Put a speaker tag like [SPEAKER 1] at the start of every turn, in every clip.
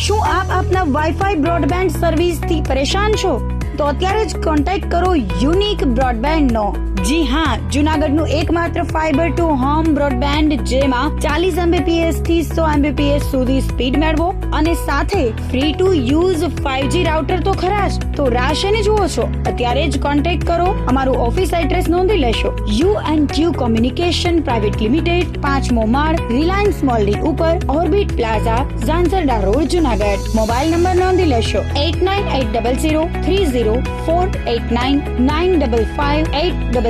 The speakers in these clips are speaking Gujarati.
[SPEAKER 1] શું આપ આપના વાઈફાઈ બ્રોડબેન્ડ સર્વિસથી પરેશાન છો? તો અત્યારે જ કોન્ટેક્ટ કરો યુનિક બ્રોડબેન્ડ નો. જી હા, જુનાગઢનું એકમાત્ર ફાઈબર ટુ હોમ બ્રોડબેન્ડ, જેમાં 40 Mbps થી 100 Mbps સુધી સ્પીડ મેળવો અને સાથે free to use 5G router તો ખરા જ. તો રાશેને જુઓ છો, અત્યારે જ કોન્ટેક્ટ કરો. અમારું ઓફિસ એડ્રેસ નોંધી લેશો. U&Q કોમ્યુનિકેશન પ્રાઇવેટ લિમિટેડ, 5મો માળ, રિલાયન્સ મોલની ઉપર, orbit plaza, Zanzarda road, Junagadh. Mobile number નોંધી લેશો 89800304899558008104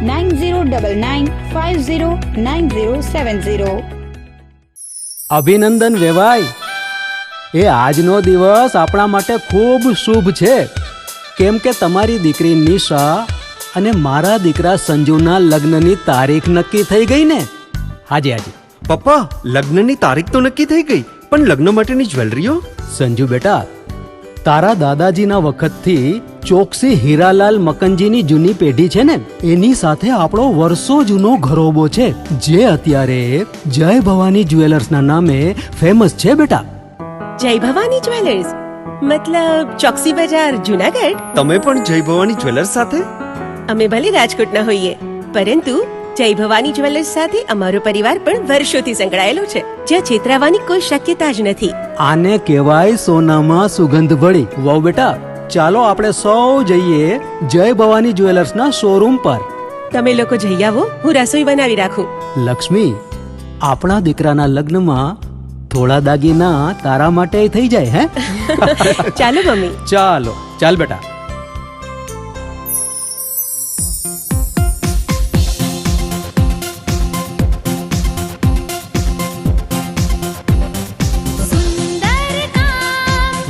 [SPEAKER 1] 9099509070.
[SPEAKER 2] અભિનંદન વેવાય. એ આજનો દિવસ આપણા માટે ખૂબ શુભ છે, કેમ કે તમારી દીકરી નિશા અને મારા દીકરા સંજુના લગ્નની તારીખ નક્કી થઈ ગઈ ને. હાજી હાજી
[SPEAKER 3] પપ્પા, લગ્નની તારીખ તો નક્કી થઈ ગઈ, પણ લગ્ન માટેની જ્વેલરીઓ?
[SPEAKER 2] સંજુ બેટા, તારા દાદાજીના વખતથી ચોકસી હીરાલાલ મકનજીની જૂની પેઢી છે ને, એની સાથે આપણો વર્ષો જૂનો ઘરોબો છે, જે અત્યારે જય ભવાની જ્વેલર્સના નામે ફેમસ છે બેટા.
[SPEAKER 4] જય ભવાની જ્વેલર્સ મતલબ ચોકસી બજાર, જુનાગઢ?
[SPEAKER 3] તમે પણ જય ભવાની જ્વેલર્સ સાથે?
[SPEAKER 4] અમે ભલે રાજકોટના હોઈએ, પરંતુ જય ભવાની જ્વેલર્સ સાથે અમારો પરિવાર પણ વર્ષોથી સંકળાયેલો છે, જ્યાં છેતરાવાની કોઈ શક્યતા જ નથી.
[SPEAKER 2] આને કહેવાય સોનામાં સુગંધ ભળી. વાવ બેટા, ચાલો આપણે સૌ જઈએ જય ભવાની જ્વેલર્સના શોરૂમ પર.
[SPEAKER 4] તમે લોકો જઈ આવો, હું રસોઈ બનાવી રાખું.
[SPEAKER 2] લક્ષ્મી, આપણા દીકરાના લગ્નમાં થોડા દાગીના તારા માટે થઈ જાય. હે
[SPEAKER 4] ચાલો મમ્મી.
[SPEAKER 2] ચાલો ચાલ બેટા.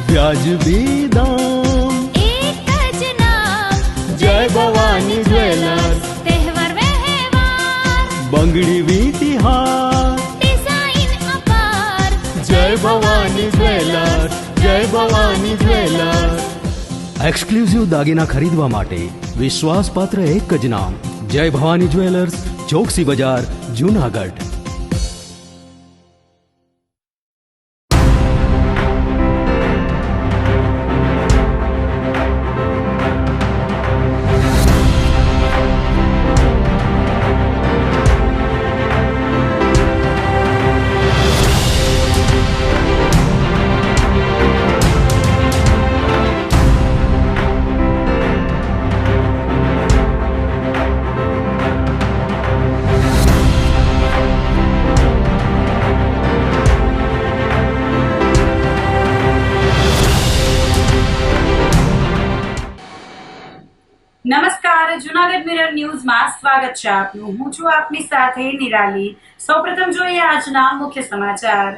[SPEAKER 2] વ્યાજબી દામ,
[SPEAKER 5] એક જ નામ,
[SPEAKER 2] જય ભવાની જ્વેલર્સ.
[SPEAKER 5] તહેવાર વ્યવહાર,
[SPEAKER 2] બંગડી વીંટી હાર,
[SPEAKER 5] ડિઝાઇન અપાર,
[SPEAKER 2] જય ભવાની જ્વેલર્સ, જય ભવાની જ્વેલર્સ. એક્સક્લુઝિવ દાગીના ખરીદવા માટે વિશ્વાસપાત્ર એક જ નામ, જય ભવાની જ્વેલર્સ, ચોકસી બજાર, જુનાગઢ.
[SPEAKER 6] નમસ્કાર, જુનાગઢ મિરર ન્યૂઝમાં સ્વાગત છે આપનું. હું છું આપની સાથે નિરાલી. સૌપ્રથમ જોઈએ આજના મુખ્ય સમાચાર.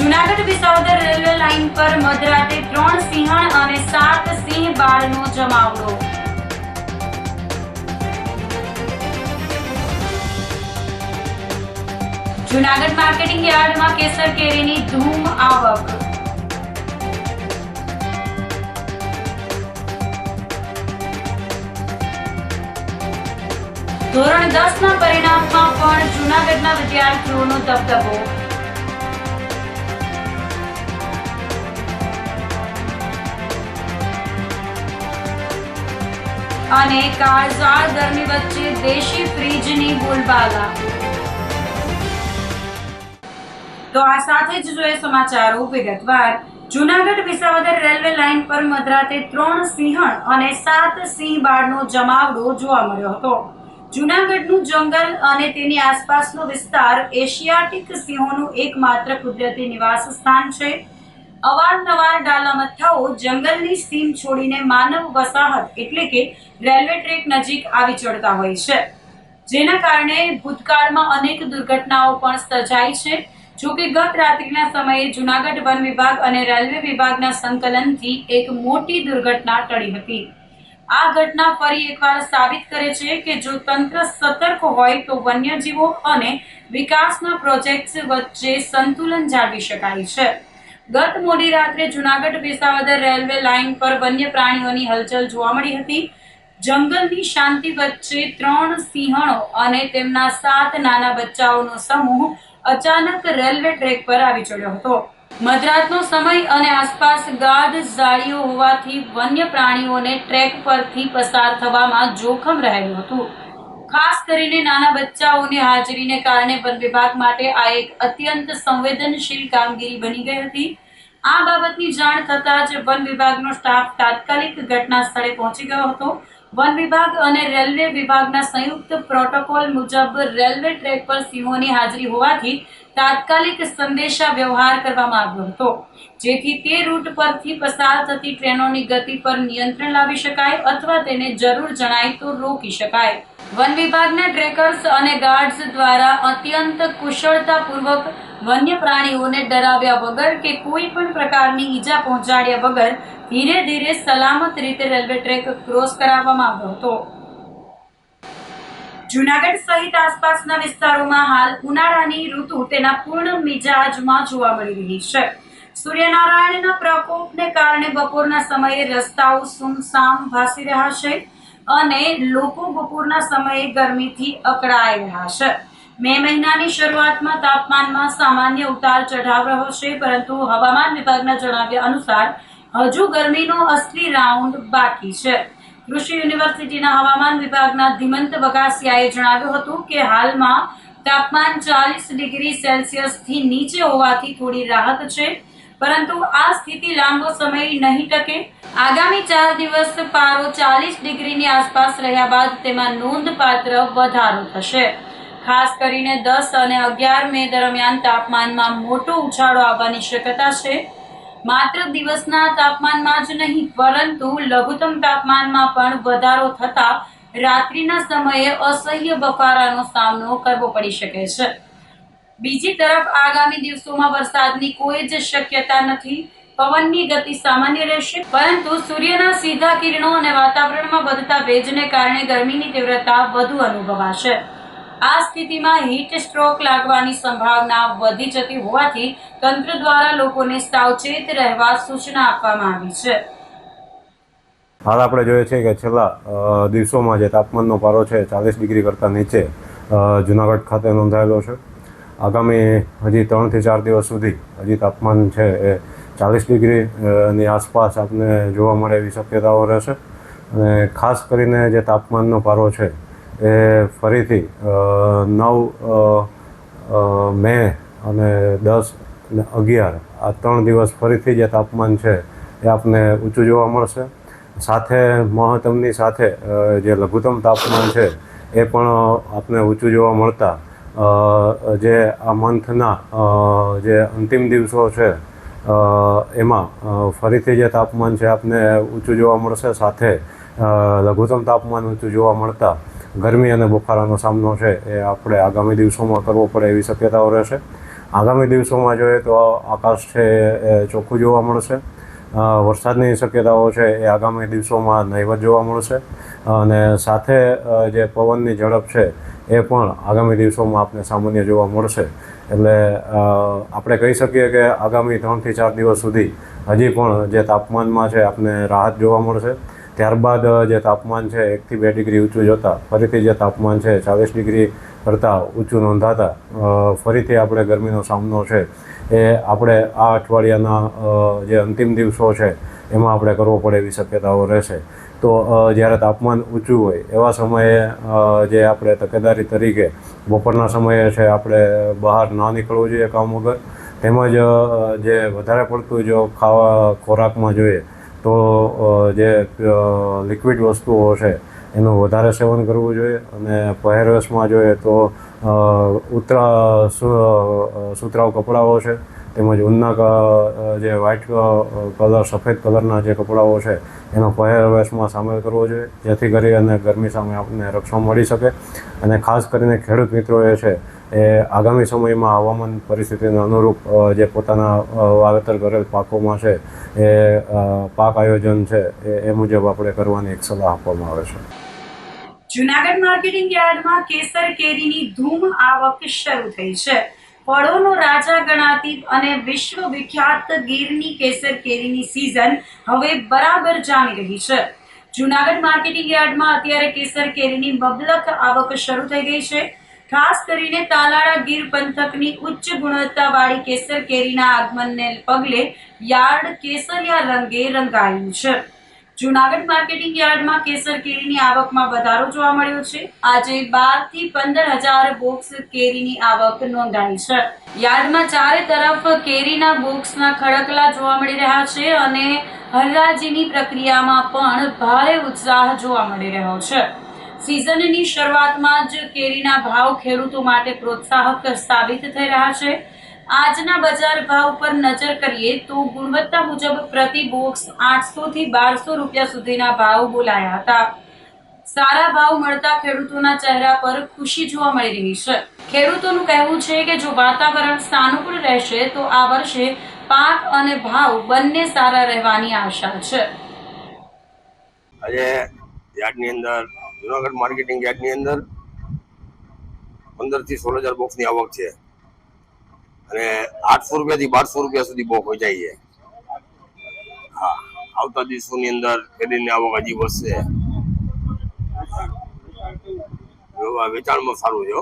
[SPEAKER 6] જુનાગઢ વિસાવદર રેલવે લાઇન પર મધરાતે 3 સિંહણ અને 7 સિંહ બાળનો જમાવડો. જુનાગઢ માર્કેટિંગ યાર્ડમાં કેસર કેરીની ધૂમ આવક. ધોરણ 10 ના પરિણામમાં પણ જૂનાગઢના વિદ્યાર્થીઓનો દબદબો. અને કાળઝાળ ગરમી વચ્ચે દેશી ફ્રીજની બોલબાલા. તો આ સાથે જ જોઈએ સમાચારો વિગતવાર. જૂનાગઢ વિસાવદર રેલવે લાઇન પર મધરાતે 3 સિંહણ અને 7 સિંહ બાળનો જમાવડો જોવા મળ્યો હતો. જૂનાગઢનું જંગલ અને તેની આસપાસનો વિસ્તાર એશિયાટિક સિંહોનું એકમાત્ર કુદરતી નિવાસ સ્થાન છે. અવારનવાર ડાલામથ્થાઓ જંગલની સીમ છોડીને માનવ વસાહત એટલે કે રેલવે ટ્રેક નજીક આવી ચડતા હોય છે, જેના કારણે ભૂતકાળમાં અનેક દુર્ઘટનાઓ પણ સર્જાઈ છે. જોકે ગત રાત્રિના સમયે જૂનાગઢ વન વિભાગ અને રેલવે વિભાગના સંકલનથી એક મોટી દુર્ઘટના ટળી હતી. આ ઘટના ફરી એકવાર સાબિત કરે છે કે જો તંત્ર સતર્ક હોય તો વન્યજીવો અને વિકાસના પ્રોજેક્ટ્સ વચ્ચે સંતુલન જાળવી શકાય છે. ગત મોડી રાત્રે જૂનાગઢ વિસાવદર રેલવે લાઇન પર વન્ય પ્રાણીઓની હલચલ જોવા મળી હતી. જંગલની શાંતિ વચ્ચે 3 સિંહણો અને તેમના 7 નાના બચ્ચાઓનો સમૂહ અચાનક રેલવે ટ્રેક પર આવી ચડ્યો હતો. મધરાતનો સમય અને આસપાસ ગાઢ ઝાડીઓ હોવાથી વન્ય પ્રાણીઓને ટ્રેક પરથી પસાર થવામાં જોખમ રહેલું હતું. ખાસ કરીને નાના બચ્ચાઓની હાજરીને કારણે વન વિભાગ માટે આ એક અત્યંત સંવેદનશીલ કામગીરી બની ગઈ હતી. આ બાબતની જાણ થતાં જ વન વિભાગનો સ્ટાફ તાત્કાલિક ઘટના સ્થળે પહોંચી ગયો હતો. વન વિભાગ અને રેલવે વિભાગના સંયુક્ત પ્રોટોકોલ મુજબ રેલવે ટ્રેક પર સિંહોની હાજરી હોવાથી તાત્કાલિક સંદેશા વ્યવહાર કરવામાં આવ્યો હતો, જેથી તે રૂટ પરથી પસાર થતી ટ્રેનોની ગતિ પર નિયંત્રણ લાવી શકાય અથવા તેને જરૂર જણાય તો રોકી શકાય. વન વિભાગના ટ્રેકર્સ અને ગાર્ડ્સ દ્વારા અત્યંત કુશળતાપૂર્વક વન્ય પ્રાણીઓને ડરાવ્યા વગર કે કોઈ પણ પ્રકારની ઈજા પહોંચાડ્યા વગર ધીરે ધીરે સલામત રીતે રેલવે ટ્રેક ક્રોસ કરાવવામાં આવ્યો હતો. જૂનાગઢ સહિત આસપાસના વિસ્તારોમાં હાલ ઉનાળાની ઋતુ તેના પૂર્ણ મિજાજમાં જોવા મળી રહી છે. સૂર્યનારાયણના પ્રકોપને કારણે બપોરના સમયે રસ્તાઓ સુમસામ ભાસી રહ્યા છે અને લોકો બપોરના સમયે ગરમીથી અકળાઈ રહ્યા છે. મે મહિનાની શરૂઆતમાં તાપમાનમાં સામાન્ય ઉતાર ચઢાવ રહ્યો છે, પરંતુ હવામાન વિભાગના જણાવ્યા અનુસાર હજુ ગરમીનો અસલી રાઉન્ડ બાકી છે. કૃષિ યુનિવર્સિટીના હવામાન વિભાગના ધીમંત વઘાસિયાએ જણાવ્યું હતું કે હાલમાં તાપમાન 40 ડિગ્રી સેલ્સિયસથી નીચે હોવાથી થોડી રાહત છે, પરંતુ આ સ્થિતિ લાંબો સમય નહીં ટકે. આગામી 4 દિવસ પારો 40 ડિગ્રીની આસપાસ રહ્યા બાદ તેમાં નોંધપાત્ર વધારો થશે. ખાસ કરીને 10 અને 11 મે દરમિયાન તાપમાનમાં મોટો ઉછાળો આવવાની શક્યતા છે. માત્ર દિવસના તાપમાનમાં જ નહીં, પરંતુ લઘુત્તમ તાપમાનમાં પણ વધારો થતા રાત્રિના સમયે અસહ્ય બફારાનો સામનો કરવો પડી શકે છે. બીજી તરફ આગામી દિવસોમાં વરસાદની કોઈ જ શક્યતા નથી. પવનની ગતિ સામાન્ય રહેશે, પરંતુ સૂર્યના સીધા કિરણો અને વાતાવરણમાં વધતા ભેજને કારણે ગરમીની તીવ્રતા વધુ અનુભવાશે. આ સ્થિતિમાં હીટ સ્ટ્રોક લાગવાની સંભાવના વધી જતી હોવાથી તંત્ર દ્વારા લોકોને સાવચેત રહેવા સૂચના આપવામાં આવી છે.
[SPEAKER 7] હાલ આપણે જોઈએ છીએ કે છેલ્લા દિવસોમાં જે તાપમાનનો પારો છે 40 ડિગ્રી કરતાં નીચે જૂનાગઢ ખાતે નોંધાયેલો છે. આગામી હજી 3 થી 4 દિવસ સુધી હજી તાપમાન છે એ 40 ડિગ્રીની આસપાસ આપને જોવા મળે એવી શક્યતાઓ રહેશે. અને ખાસ કરીને જે તાપમાનનો પારો છે એ ફરીથી 9 મે અને 10 અને 11 આ 3 દિવસ ફરીથી જે તાપમાન છે એ આપને ઊંચું જોવા મળશે. સાથે મહત્તમની સાથે જે લઘુત્તમ તાપમાન છે એ પણ આપને ઊંચું જોવા મળતા જે આ મંથના જે અંતિમ દિવસો છે એમાં ફરીથી જે તાપમાન છે આપને ઊંચું જોવા મળશે. સાથે લઘુત્તમ તાપમાન ઊંચું જોવા મળતા ગરમી અને બફારાનો સામનો છે એ આપણે આગામી દિવસોમાં કરવો પડે એવી શક્યતાઓ રહેશે. આગામી દિવસોમાં જોઈએ તો આકાશ છે એ ચોખ્ખું જોવા મળશે. વરસાદની શક્યતાઓ છે એ આગામી દિવસોમાં નહીવત જોવા મળશે. અને સાથે જે પવનની ઝડપ છે એ પણ આગામી દિવસોમાં આપણે સામાન્ય જોવા મળશે. એટલે આપણે કહી શકીએ કે આગામી 3 થી 4 દિવસ સુધી હજી પણ જે તાપમાનમાં છે આપને રાહત જોવા મળશે. ત્યારબાદ જે તાપમાન છે 1 થી 2 ડિગ્રી ઊંચું જતાં ફરીથી જે તાપમાન છે 40 ડિગ્રી કરતાં ઊંચું નોંધાતા ફરીથી આપણે ગરમીનો સામનો છે એ આપણે આ અઠવાડિયાના જે અંતિમ દિવસો છે એમાં આપણે કરવો પડે એવી શક્યતાઓ રહેશે. તો જ્યારે તાપમાન ઊંચું હોય એવા સમયે જે આપણે તકેદારી તરીકે બપોરના સમયે છે આપણે બહાર ના નીકળવું જોઈએ કામ વગર. તેમજ જે વધારે પડતું જો ખોરાકમાં જોઈએ તો જે લિક્વિડ વસ્તુઓ છે એનું વધારે સેવન કરવું જોઈએ. અને પહેરવેશમાં જોઈએ તો સુતરાઉ કપડાઓ છે તેમજ ઊનના જે વ્હાઇટ કલર સફેદ કલરના જે કપડાઓ છે એનો પહેરવેશમાં સામેલ કરવો જોઈએ, જેથી કરી અને ગરમી સામે આપણને રક્ષણ મળી શકે. અને ખાસ કરીને ખેડૂત મિત્રોએ છે એ આગામી સમયમાં હવામાન પરિસ્થિતિને અનુરૂપ જે પોતાના વાવેતર કરેલ પાકોમાં છે એ પાક આયોજન છે એ મુજબ આપણે કરવાની એક સલાહ આપવામાં આવે છે.
[SPEAKER 6] જૂનાગઢ માર્કેટિંગ યાર્ડમાં કેસર કેરીની ધૂમ આવક શરૂ થઈ છે. ફળોનો રાજા ગણાતી અને વિશ્વ વિખ્યાત ગીરની કેસર કેરીની સિઝન હવે બરાબર જામી રહી છે. જૂનાગઢ માર્કેટિંગ યાર્ડમાં અત્યારે કેસર કેરીની મબલખ આવક શરૂ થઈ ગઈ છે. ખાસ કરીને તાલાળા ગીર પંથકની ઉચ્ચ ગુણવત્તાવાળી કેસર કેરીના આગમનને પગલે યાર્ડ કેસરિયા રંગે રંગાયું છે. જૂનાગઢ માર્કેટિંગ યાર્ડમાં કેસર કેરીની આવકમાં વધારો જોવા મળ્યો છે. આજે 12 થી 15,000 બોક્સ કેરીની આવક નોંધાઈ છે. યાર્ડમાં ચારે તરફ કેરીના બોક્સના ખડકલા જોવા મળી રહ્યા છે અને હરાજીની પ્રક્રિયામાં પણ ભારે ઉત્સાહ જોવા મળી રહ્યો છે. સિઝનની શરૂઆતમાં જ કેરીના ભાવ ખેડૂતો માટે પ્રોત્સાહક સાબિત થઈ રહ્યા છે. આજના બજાર ભાવ પર નજર કરીએ તો ગુણવત્તા મુજબ પ્રતિ બોક્સ 800 થી 1200 રૂપિયા સુધીના ભાવ બોલાયા હતા. સારા ભાવ મળતા ખેડૂતોના ચહેરા પર ખુશી જોવા મળી રહી છે. ખેડૂતોનું કહેવું છે કે જો વાતાવરણ સાનુકૂળ રહેશે તો આ વર્ષે પાક અને ભાવ બંને સારા રહેવાની આશા છે.
[SPEAKER 8] આજે યાર્ડની અંદર જૂનાગઢ માર્કેટિંગ યાર્ડની અંદર 15 થી 16,000 બોક્સની આવક છે અને 800 રૂપિયાથી 1200 રૂપિયા સુધી બોક વેચાય છે. હા, આવતા દિવસોની અંદર કેરીની આવક હજી વધશે. વેચાણમાં સારું છે,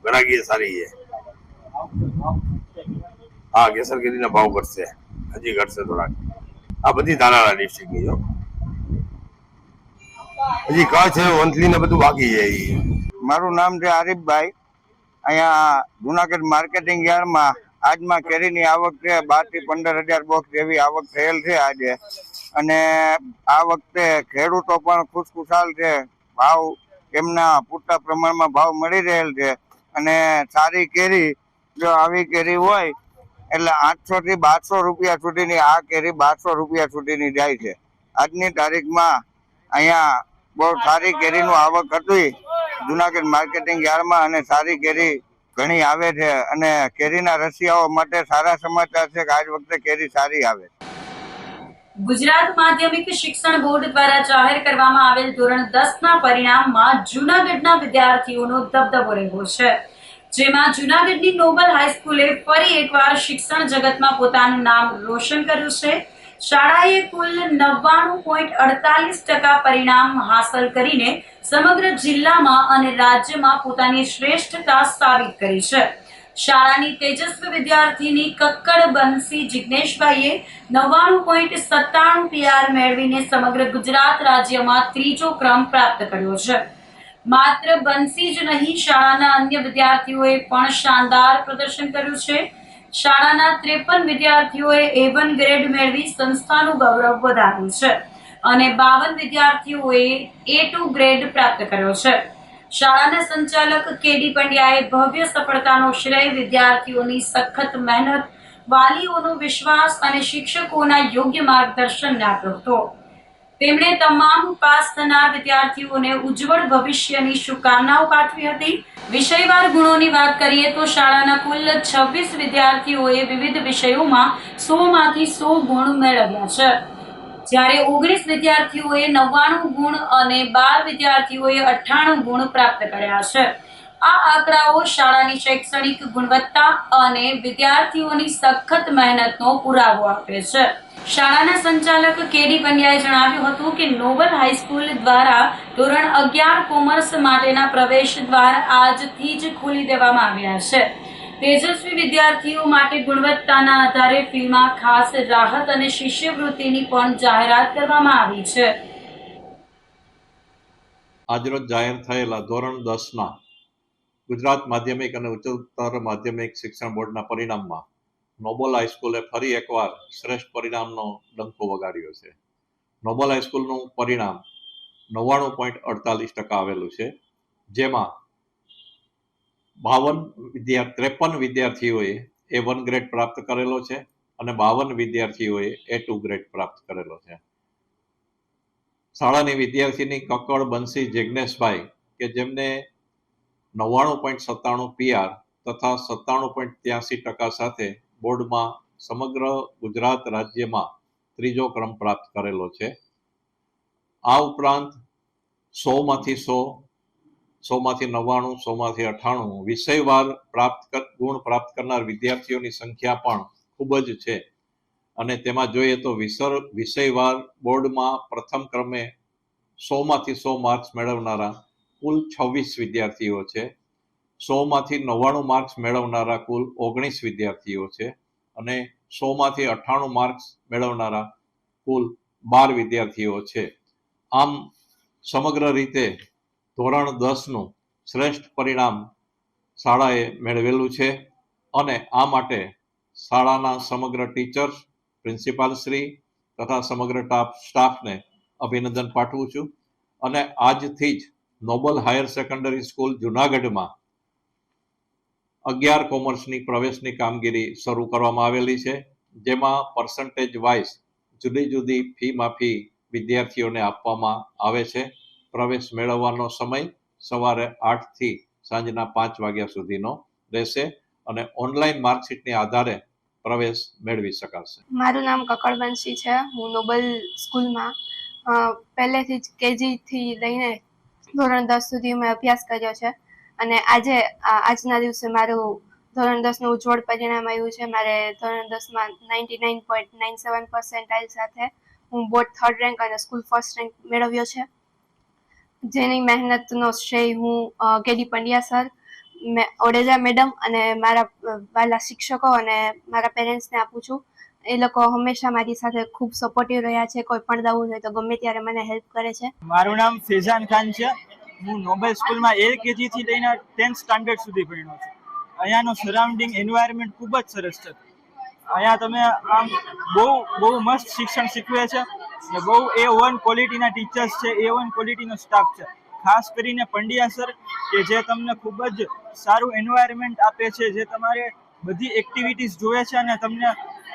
[SPEAKER 8] ગ્રાહકી સારી છે. હા, કેસર કેરીના ભાવ ઘટશે, હજી ઘટશે થોડાક. આ બધી તાલાળા ડિસ્ટ્રિક્ટની જો હજી કચ્છ વંથલી ને બધું બાકી છે.
[SPEAKER 9] મારું નામ છે આરીફભાઈ. અહીંયા જુનાગઢ માર્કેટિંગ યાર્ડમાં આજમાં કેરીની આવક છે 12 થી 15,000 બોક્સ જેવી આવક થયેલ છે આજે. અને આ વખતે ખેડૂતો પણ ખુશખુશાલ છે. ભાવ એમના પૂરતા પ્રમાણમાં ભાવ મળી રહેલ છે અને સારી કેરી જો આવી કેરી હોય એટલે 800 થી 1200 રૂપિયા સુધીની આ કેરી 1200 રૂપિયા સુધીની જાય છે. આજની તારીખમાં અહીંયા બહુ સારી કેરીનું આવક હતી જુનાગઢ માર્કેટિંગ યાર્ડમાં અને સારી કેરી ઘણી આવે છે અને કેરીના રસિયાઓ માટે સારા સમાચાર છે કે આજ વખતે કેરી સારી આવે.
[SPEAKER 6] ગુજરાત માધ્યમિક શિક્ષણ બોર્ડ દ્વારા જાહેર કરવામાં આવેલ ધોરણ 10ના પરિણામમાં જૂનાગઢના વિદ્યાર્થીઓનો દબદબો રહ્યો છે. જેમાં જૂનાગઢની નોબલ હાઈસ્કૂલે ફરી એકવાર શિક્ષણ જગતમાં પોતાનું નામ રોશન કર્યું છે. શાળાએ કુલ 99.48% પરિણામ હાંસલ કરીને સમગ્ર જિલ્લામાં અને રાજ્યમાં પોતાની શ્રેષ્ઠતા સાબિત કરી છે. શાળાની તેજસ્વી વિદ્યાર્થીની કક્કડ બંસી જિગ્નેશભાઈએ 99.97 PR મેળવીને સમગ્ર ગુજરાત રાજ્યમાં ત્રીજો ક્રમ પ્રાપ્ત કર્યો છે. માત્ર બંસી જ નહીં, શાળાના અન્ય વિદ્યાર્થીઓએ પણ શાનદાર પ્રદર્શન કર્યું છે. શાળાના 53 વિદ્યાર્થીઓએ A1 ગ્રેડ મેળવી સંસ્થાનું ગૌરવ વધાર્યું છે અને 52 વિદ્યાર્થીઓએ A2 ગ્રેડ પ્રાપ્ત કર્યો છે. શાળાના સંચાલક કેડી પંડ્યાએ ભવ્ય સફળતાનો શ્રેય વિદ્યાર્થીઓની સખત મહેનત, વાલીઓનો વિશ્વાસ અને શિક્ષકોના યોગ્ય માર્ગદર્શનને આપ્યો હતો. તેમણે તમામ પાસ થનાર વિદ્યાર્થીઓને ઉજ્જવળ ભવિષ્યની શુભકામનાઓ પાઠવી હતી. વિષયવાર ગુણોની વાત કરીએ તો શાળાના કુલ 26 વિદ્યાર્થીઓએ વિવિધ વિષયોમાં 100 માંથી 100 ગુણ મેળવ્યા છે, જ્યારે 19 વિદ્યાર્થીઓએ 99 ગુણ અને 12 વિદ્યાર્થીઓએ 98 ગુણ પ્રાપ્ત કર્યા છે. આ આંકડાઓ શાળાની શૈક્ષણિક ગુણવત્તા અને વિદ્યાર્થીઓની સખત મહેનતનો પુરાવો આપે છે. શાળાના સંચાલક કેડી પંડ્યાએ જણાવ્યું હતું કે નોબલ હાઈસ્કૂલ દ્વારા ધોરણ 11 કોમર્સ માટેના પ્રવેશ દ્વાર આજથી જ ખોલી દેવામાં આવ્યા છે. તેજસ્વી વિદ્યાર્થીઓ માટે ગુણવત્તાના આધારે ફીમાં ખાસ રાહત અને શિષ્યવૃત્તિની પણ જાહેરાત કરવામાં આવી છે.
[SPEAKER 10] આજરોજ જાહેર થયેલા ધોરણ 10ના ગુજરાત માધ્યમિક અને ઉચ્ચતર માધ્યમિક શિક્ષણ બોર્ડના પરિણામમાં નોબલ હાઈસ્કૂલે ફરી એકવાર શ્રેષ્ઠ પરિણામનો ડંકો વગાડ્યો છે. નોબલ હાઈસ્કૂલનું પરિણામ 99.48% આવેલું છે, જેમાં 53 વિદ્યાર્થીઓએ A1 ગ્રેડ પ્રાપ્ત કરેલો છે અને 52 વિદ્યાર્થીઓએ A2 ગ્રેડ પ્રાપ્ત કરેલો છે. શાળાની વિદ્યાર્થીની કક્કડ બંસી જિગ્નેશભાઈ કે જેમને 99.97 PR તથા 97.83% સાથે બોર્ડમાં સમગ્ર ગુજરાત રાજ્યમાં ત્રીજો ક્રમ પ્રાપ્ત કરેલો છે. આ ઉપરાંત 100 માંથી 100, 100 માંથી 99, 100 માંથી 98 વિષયવાર ગુણ પ્રાપ્ત કરનાર વિદ્યાર્થીઓની સંખ્યા પણ ખૂબ જ છે અને તેમાં જોઈએ તો વિષયવાર બોર્ડમાં પ્રથમ ક્રમે 100માંથી 100 માર્ક્સ મેળવનારા કુલ 26 વિદ્યાર્થીઓ છે. 100માંથી 99 માર્ક્સ મેળવનારા કુલ 19 વિદ્યાર્થીઓ છે અને 100માંથી 98 માર્ક્સ મેળવનારા કુલ 12 વિદ્યાર્થીઓ છે. આમ સમગ્ર રીતે ધોરણ 10નું શ્રેષ્ઠ પરિણામ શાળાએ મેળવેલું છે અને આ માટે શાળાના સમગ્ર ટીચર્સ, પ્રિન્સિપાલ શ્રી તથા સમગ્ર સ્ટાફને અભિનંદન પાઠવું છું. અને આજથી જ નોબલ હાયર સેકન્ડરી સ્કૂલ જુનાગઢમાં 11 કોમર્સની પ્રવેશની કામગીરી શરૂ કરવામાં આવેલી છે, જેમાં પર્સન્ટેજ વાઇઝ જુદી જુદી ફી માફી વિદ્યાર્થીઓને આપવામાં આવે છે. પ્રવેશ મેળવવાનો સમય સવારે 8 થી સાંજના 5 વાગ્યા સુધીનો રહેશે અને ઓનલાઈન માર્કશીટની આધારે પ્રવેશ મેળવી શકાશે.
[SPEAKER 11] મારું નામ કકડબંશી છે. હું નોબલ સ્કૂલમાં પહેલેથી જ કેજીથી લઈને ધોરણ 10 સુધી મેં અભ્યાસ કર્યો છે અને આજના દિવસે મારું ધોરણ 10નું ઉજ્જવળ પરિણામ આવ્યું છે. મારે ધોરણ 10માં 99.97% સાથે હું બોર્ડ 3rd રેન્ક અને સ્કૂલ 1st રેન્ક મેળવ્યો છે, જેની મહેનતનો શ્રેય હું કેડી પંડ્યા સર, ઓડેદા મેડમ અને મારા વાલા શિક્ષકો અને મારા પેરેન્ટ્સને આપું છું. એ લોકો હંમેશા મારી સાથે ખૂબ સપોર્ટિવ રહ્યા છે. કોઈ પણ ડાઉટ હોય તો ગમે ત્યારે મને હેલ્પ કરે છે.
[SPEAKER 12] મારું નામ ફેઝાન ખાન છે. હું નોબેલ સ્કૂલમાં LKG થી લઈને 10th સ્ટાન્ડર્ડ સુધી ભણ્યો છું. અહીંયાનું સરાઉન્ડિંગ એન્વાયરમેન્ટ ખૂબ જ સરસ છે. અહીંયા તમે આમ બહુ મસ્ત શિક્ષણ શીખવે છે અને બહુ A1 ક્વોલિટીના ટીચર્સ છે, A1 ક્વોલિટીનો સ્ટાફ છે. ખાસ કરીને પંડ્યા સર કે જે તમને ખૂબ જ સારું એન્વાયરમેન્ટ આપે છે, જે તમારે બધી એક્ટિવિટીઝ જોવે છે અને તમને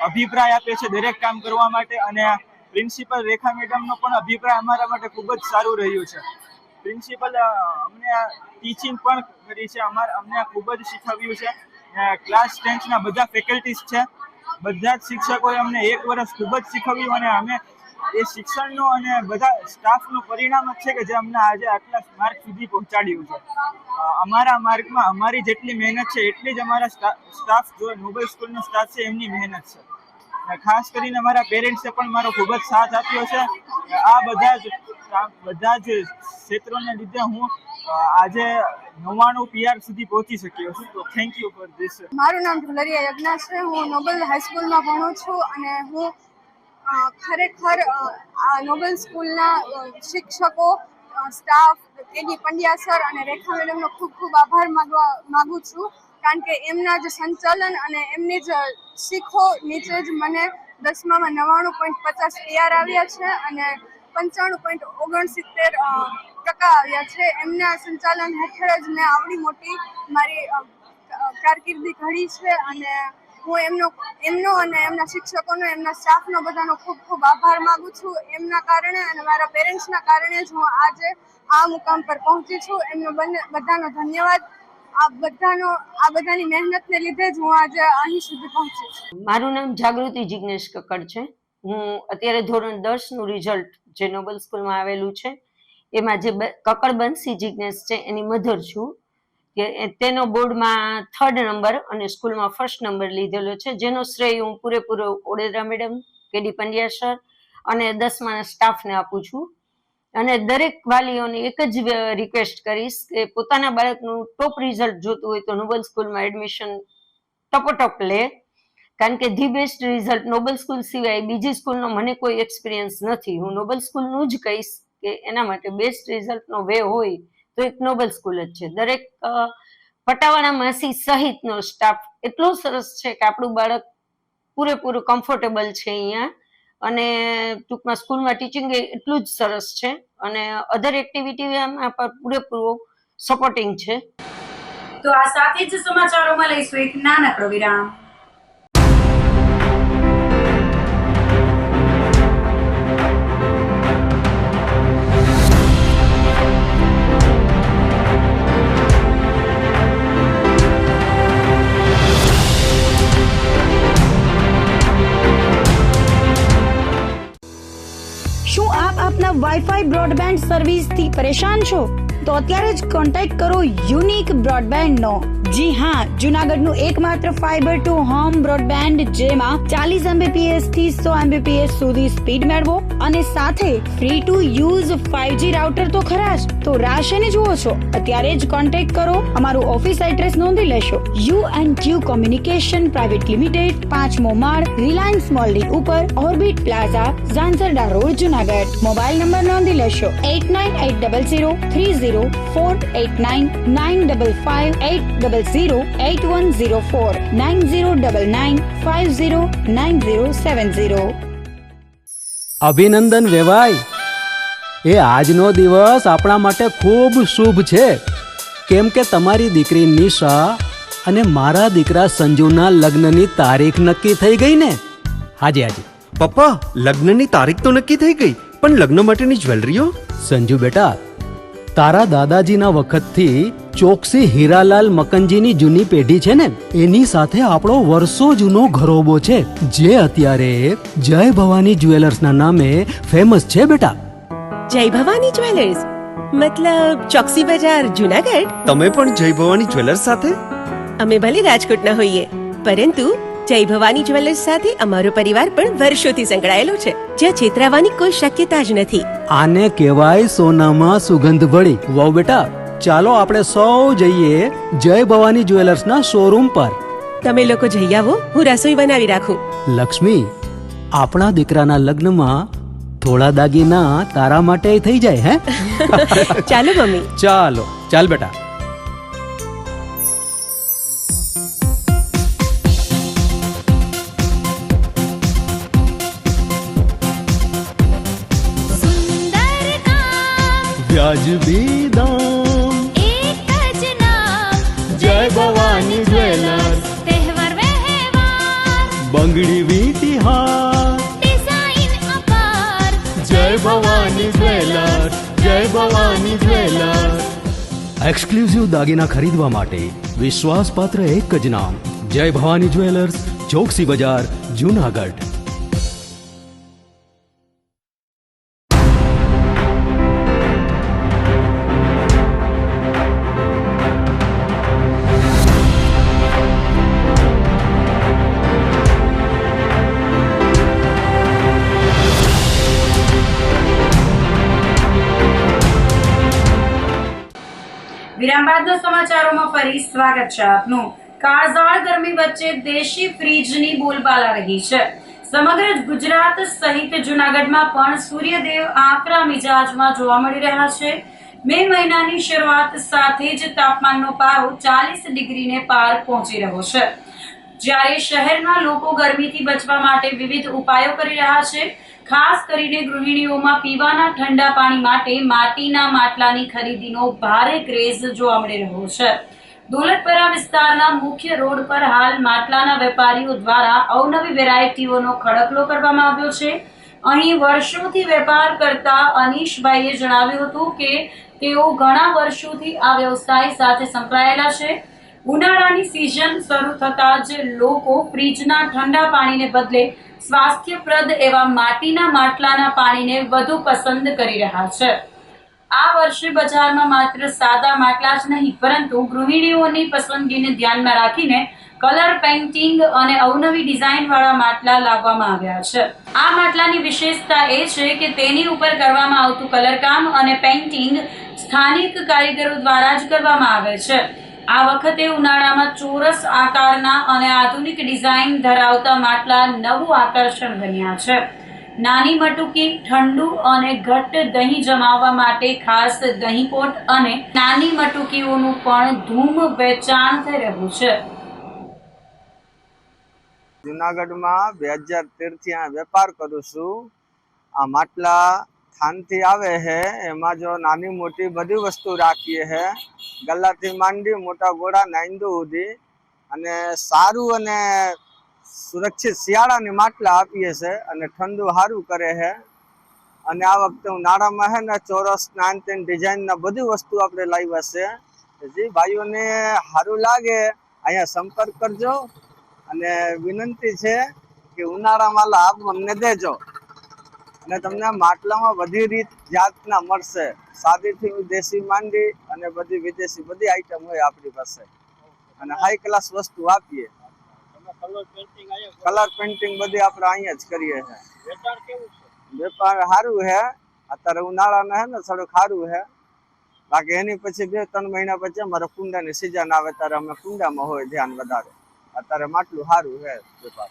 [SPEAKER 12] અભિપ્રાય આપે છે દરેક કામ કરવા માટે. અને પ્રિન્સિપલ રેખા મેડમનો પણ અભિપ્રાય અમારા માટે ખૂબ જ સારું રહ્યું છે. પ્રિન્સિપલ અમને ટીચિંગ પણ કરી છે, અમને ખૂબ જ શીખવ્યું છે. ક્લાસ 10ના બધા ફેકલ્ટીઝ છે, બધા જ શિક્ષકોએ અમને 1 વર્ષ ખૂબ જ શીખવ્યું અને અમે એ શિક્ષણનો અને બધા સ્ટાફનું પરિણામ જ છે કે જે અમને આજે આટલા માર્ક સુધી પહોંચાડ્યું છે. અમારા માર્કમાં અમારી જેટલી મહેનત છે એટલી જ અમારા સ્ટાફ જો નોબેલ સ્કૂલનો સ્ટાફ છે એમની મહેનત છે. ખાસ કરીને મારા પેરેન્ટ્સે પણ મારો ખૂબ જ સાથ આપ્યો છે. આ બધા જ ક્ષેત્રોને લીધે હું આજે 99 PR સુધી પહોંચી શક્યો છું. તો થેન્ક યુ ફોર ધીસ.
[SPEAKER 11] મારું નામ ઢોલરિયા યજ્ઞા છે. હું નોબલ હાઈસ્કૂલમાં ભણું છું અને હું ખરેખર આ નોબલ સ્કૂલના શિક્ષકો, સ્ટાફ, કેડી પંડ્યા સર અને રેખા મેડમનો ખૂબ ખૂબ આભાર માગું છું, કારણ કે એમના જ સંચાલન અને એમની જ શીખો નીચે જ મને 10માં 99.50 PR આવ્યા છે અને 95.69% આવ્યા છે. એમના સંચાલન હેઠળ જ મેં આવડી મોટી મારી કારકિર્દી ઘડી છે અને હું એમનો અને એમના શિક્ષકોનો, એમના સ્ટાફનો બધાનો ખૂબ ખૂબ આભાર માગું છું. એમના કારણે અને મારા પેરેન્ટ્સના કારણે જ હું આજે આ મુકામ પર પહોંચી છું. એમનો બધાનો ધન્યવાદ. આ બધાની મહેનતને લીધે જ હું આજે અહીં સુધી પહોંચી છું.
[SPEAKER 13] મારું નામ જાગૃતિ જિગ્નેશ કક્કડ છે. હું અત્યારે ધોરણ 10નું રિઝલ્ટ જે નોબલ સ્કૂલમાં આવેલું છે એમાં જે કક્કડબંશી જિગ્નેશ છે એની મધર છું. કે તેનો બોર્ડમાં 3rd નંબર અને સ્કૂલમાં 1st નંબર લીધેલો છે, જેનો શ્રેય હું પૂરેપૂરો ઓડેદરા મેડમ, કેડી પંડ્યા સર અને 10માના સ્ટાફને આપું છું. અને દરેક વાલીઓને એક જ રિક્વેસ્ટ કરીશ કે પોતાના બાળકનું ટોપ રિઝલ્ટ જોતું હોય તો નોબલ સ્કૂલમાં એડમિશન ટપોટપ લે, કારણ કે the best result Noble school સિવાય બીજી સ્કૂલનો મને કોઈ એક્સપિરિયન્સ નથી. હું નોબલ સ્કૂલનું જ કહીશ કે એના માટે બેસ્ટ રિઝલ્ટનો વે હોય તો એક નોબલ સ્કૂલ જ છે. દરેક પટાવાળા માસી સહિતનો સ્ટાફ એટલો સરસ છે કે આપણું બાળક પૂરેપૂરું કમ્ફર્ટેબલ છે અહીંયા. અને ટૂંકમાં સ્કૂલમાં ટીચિંગ એટલું જ સરસ છે અને અધર એક્ટિવિટીમાં પણ પૂરેપૂરું સપોર્ટિંગ છે.
[SPEAKER 6] તો આ સાથે જ સમાચારોમાં લઈશું એક નાનકડો વિરામ.
[SPEAKER 1] શું આપ આપના વાઈફાઈ બ્રોડબેન્ડ સર્વિસથી પરેશાન છો? તો અત્યારે જ કોન્ટેક્ટ કરો યુનિક બ્રોડબેન્ડનો, જી હા, જુનાગઢનું એકમાત્ર ફાઈબર ટુ હોમ બ્રોડબેન્ડ જેમાં 40 Mbps થી 100 Mbps સુધી સ્પીડ મેળવો અને સાથે free to use 5G router તો ખરા જ. તો રાહ શેની જુઓ છો? અત્યારે જ કોન્ટેક્ટ કરો. અમારું ઓફિસ એડ્રેસ નોંધી લેશો. U&Q કોમ્યુનિકેશન પ્રાઇવેટ લિમિટેડ, 5મો માળ, રિલાયન્સ મોલની ઉપર, orbit plaza, Zanzarda road, Junagadh. Mobile number નોંધી લેશો 89803048995580808104 9099509070.
[SPEAKER 2] અભિનંદન વેવાય. એ આજનો દિવસ આપણા માટે ખૂબ શુભ છે, કેમ કે તમારી દીકરી નિશા અને મારા દીકરા સંજુના લગ્નની તારીખ નક્કી થઈ ગઈ ને. હાજી હાજી
[SPEAKER 3] પપ્પા, લગ્નની તારીખ તો નક્કી થઈ ગઈ, પણ લગ્ન માટેની જ્વેલરીઓ?
[SPEAKER 2] સંજુ બેટા, તારા દાદાજીના વખતથી ચોકસી હીરાલાલ મકનજીની જૂની પેઢી છે ને, એની સાથે આપણો વર્ષો જૂનો ઘરોબો છે, જે અત્યારે જય ભવાની જ્વેલર્સના નામે ફેમસ છે બેટા.
[SPEAKER 4] જય ભવાની જ્વેલર્સ મતલબ ચોકસી બજાર, જુનાગઢ?
[SPEAKER 3] તમે પણ જય ભવાની જ્વેલર્સ સાથે?
[SPEAKER 4] અમે ભલે રાજકોટના હોઈએ, પરંતુ જય ભવાની જ્વેલર્સ સાથે અમારો પરિવાર પણ વર્ષોથી સંકળાયેલો છે, જ્યાં છેતરાવાની કોઈ શક્યતા જ નથી.
[SPEAKER 2] આને કહેવાય સોનામાં સુગંધ ભળી. વાવ બેટા, ચાલો આપણે સૌ જઈએ જય ભવાની જ્વેલર્સના શોરૂમ પર.
[SPEAKER 4] તમે લોકો જઈ આવો, હું રસોઈ બનાવી રાખું.
[SPEAKER 2] લક્ષ્મી, આપણા દીકરાના લગ્નમાં થોડા દાગીના તારા માટે થઈ જાય. હે
[SPEAKER 4] ચાલો મમ્મી.
[SPEAKER 2] ચાલો ચાલ બેટા.
[SPEAKER 5] सुंदर काम
[SPEAKER 2] વ્યાજબી દામ,
[SPEAKER 5] एक જ नाम
[SPEAKER 2] જય ભવાની જ્વેલર્સ,
[SPEAKER 5] तहेवार व्यवहार
[SPEAKER 2] બંગડી વીટી હાર,
[SPEAKER 5] डिजाइन अपार
[SPEAKER 2] જય ભવાની જ્વેલર્સ, જય ભવાની જ્વેલર્સ. એક્સક્લુઝિવ દાગીના ખરીદવા માટે વિશ્વાસપાત્ર એક જ નામ, જય ભવાની જ્વેલર્સ, ચોકસી બજાર, જુનાગઢ.
[SPEAKER 6] વિરામ બાદના સમાચારોમાં ફરી સ્વાગત છે આપનું. કાળઝાળ ગરમી વચ્ચે દેશી ફ્રીજની બોલબાલા રહી છે. સમગ્ર ગુજરાત સહિત જૂનાગઢમાં પણ સૂર્યદેવ આકરા મિજાજમાં જોવા મળી રહ્યા છે. મે મહિનાની શરૂઆત સાથે જ તાપમાનનો પારો 40 ડિગ્રીને પાર પહોંચી રહ્યો છે, જ્યારે શહેરના લોકો ગરમીથી બચવા માટે વિવિધ ઉપાયો કરી રહ્યા છે. ખાસ કરીને ગૃહિણીઓમાં પીવાના ઠંડા પાણી માટે માટીના માટલાની ખરીદીનો ભારે ક્રેઝ જોવા મળી રહ્યો છે. દોલતપરા વિસ્તારના મુખ્ય રોડ પર હાલ માટલાના વેપારીઓ દ્વારા અવનવી વેરાયટીઓનો ખડકલો કરવામાં આવ્યો છે. અહીં વર્ષોથી વેપાર કરતા અનીશભાઈએ જણાવ્યું હતું કે તેઓ ઘણા વર્ષોથી આ વ્યવસાય સાથે સંકળાયેલા છે. ઉનાળાની સિઝન શરૂ થતાં જ લોકો ફ્રીજના ઠંડા પાણીને બદલે સ્વાસ્થ્યપ્રદ એવા માટીના માટલાના પાણીને વધુ પસંદ કરી રહ્યા છે. આ વર્ષે બજારમાં માત્ર સાદા માટલા જ નહીં, પરંતુ ગૃહિણીઓની પસંદગીને ધ્યાનમાં રાખીને કલર પેઇન્ટિંગ અને અવનવી ડિઝાઇન વાળા માટલા લાવવામાં આવ્યા છે. આ માટલાની વિશેષતા એ છે કે તેની ઉપર કરવામાં આવતું કલરકામ અને પેઇન્ટિંગ સ્થાનિક કારીગરો દ્વારા જ કરવામાં આવે છે. આ વખતે ઉનાળામાં ચોરસ આકારના અને આધુનિક ડિઝાઇન ધરાવતા માટલા નવું આકર્ષણ બન્યા છે. નાની મટુકી, ઠંડુ અને ઘટ્ટ દહીં જમાવવા માટે ખાસ દહીં પોટ અને નાની મટુકીઓનું પણ ધૂમ વેચાણ થઈ રહ્યું છે.
[SPEAKER 9] જુનાગઢમાં 2013 થી આ વેપાર કરું છું. આ માટલા થાનથી આવે છે, એમાં જો નાની મોટી બધી વસ્તુ રાખીએ છે, ગલ્લાથી માંડી મોટા ગોળા નાઈંદુ સુધી, અને સારું અને સુરક્ષિત શિયાળાની માટલા આપીએ છે અને ઠંડુ સારું કરે છે. અને આ વખતે ઉનાળામાં છે ને ચોરસ નાનતીન ડિઝાઇનના બધી વસ્તુ આપણે લાવ્યા છે. જે ભાઈઓને સારું લાગે અહીંયા સંપર્ક કરજો, અને વિનંતી છે કે ઉનાળામાં લાભ અમને દેજો. અને તમને માટલામાં બધી રીત જાતના મળશે, સાદીથી દેશી માંડી અને બધી વિદેશી બધી આઈટમ હોય આપણી પાસે. અને હાઈ ક્લાસ વસ્તુ આપીએ. કલર પેઇન્ટિંગ બધી આપણે અહીંયા જ કરીએ છીએ. વેપાર સારું છે, અત્યારે ઉનાળાના છે ને થોડુંક સારું છે. બાકી એની પછી 2-3 મહિના પછી અમારે કુંડાની સિઝન આવે ત્યારે અમે કુંડામાં હોય ધ્યાન વધારે. અત્યારે માટલું સારું છે વેપાર.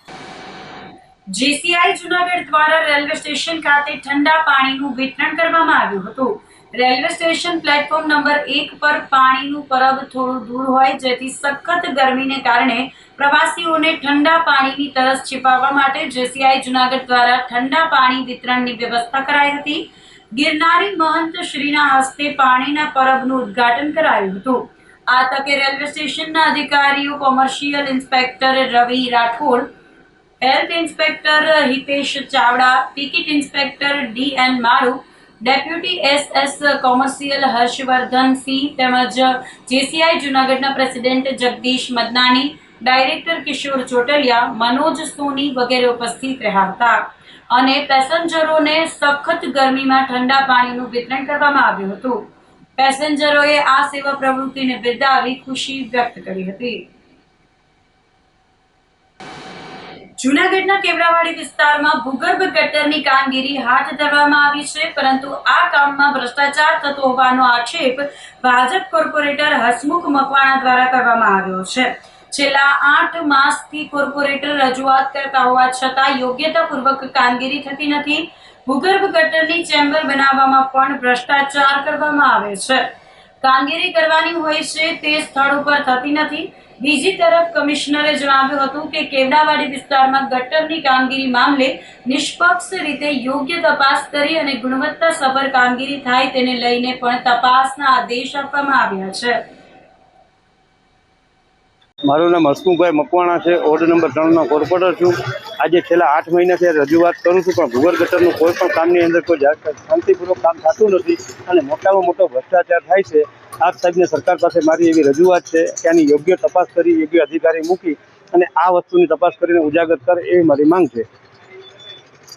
[SPEAKER 6] જીસીઆઈ જુનાગઢ દ્વારા રેલવે સ્ટેશન ખાતે ઠંડા પાણીનું વિતરણ કરવામાં આવ્યું હતું. રેલવે સ્ટેશન પ્લેટફોર્મ નંબર 1 પર પાણીનું પરબ થોડું દૂર હોય, જેથી સખત ગરમીને કારણે પ્રવાસીઓને ઠંડા પાણીની તરસ छिपाવવા માટે જીસીઆઈ જુનાગઢ દ્વારા ઠંડા પાણી વિતરણની વ્યવસ્થા કરાઈ હતી. ગિરનારી મહંત શ્રીના હસ્તે પાણીના પરબનું ઉદ્ઘાટન કરાયું હતું. આ તકે રેલવે સ્ટેશનના અધિકારીઓ commercial inspector Ravi Rathod, health inspector Hitesh Chavda, ticket inspector DN Maru, deputy SS commercial Harshvardhan Singh તેમજ જીસીઆઈ જુનાગઢના પ્રેસિડેન્ટ જગદીશ મદનાની, ડાયરેક્ટર કિશોર ચોટલિયા, મનોજ સોની વગેરે ઉપસ્થિત રહ્યા હતા અને પેસેન્જરોને સખત ગરમીમાં ઠંડા પાણીનું વિતરણ કરવામાં આવ્યું હતું. પેસેન્જરોએ આ સેવા પ્રવૃત્તિને બિરદાવી ખુશી વ્યક્ત કરી હતી. જૂનાગઢના કેવડાવાડી વિસ્તારમાં ભૂગર્ભ ગટરની કામગીરી હાથ ધરવામાં આવી છે, પરંતુ આ કામમાં ભ્રષ્ટાચાર થતો હોવાનો આક્ષેપ ભાજપ કોર્પોરેટર હસમુખ મકવાણા દ્વારા કરવામાં આવ્યો છે. છેલ્લા 8 માસથી કોર્પોરેટર રજૂઆત કરતા હોવા છતાં યોગ્યતાપૂર્વક કામગીરી થતી નથી. ભૂગર્ભ ગટરની ચેમ્બર બનાવવામાં પણ ભ્રષ્ટાચાર કરવામાં આવે છે. કામગીરી કરવાની હોય છે તે સ્થળ ઉપર થતી નથી. બીજી તરફ કમિશનરે જણાવ્યું હતું કે કેવડાવાડી વિસ્તારમાં ગટરની કામગીરી મામલે નિષ્પક્ષ રીતે યોગ્ય તપાસ કરી અને ગુણવત્તાસભર કામગીરી થાય તેને લઈને પણ તપાસના આદેશ આપવામાં આવ્યા છે.
[SPEAKER 14] મારું નામ હસમુખભાઈ મકવાણા છે. વોર્ડ નંબર 3નો કોર્પોરેટર છું. આજે છેલ્લા 8 મહિનાથી રજૂઆત કરું છું, પણ ભૂગર્ભ ગટરનું કોઈ પણ કામની અંદર કોઈ શાંતિપૂર્વક કામ થતું નથી અને મોટામાં મોટો ભ્રષ્ટાચાર થાય છે. આપ સાહેબને સરકાર પાસે મારી એવી રજૂઆત છે કે આની યોગ્ય તપાસ કરી, યોગ્ય અધિકારી મૂકી અને આ વસ્તુની તપાસ કરીને ઉજાગર કરે એવી મારી માંગ છે.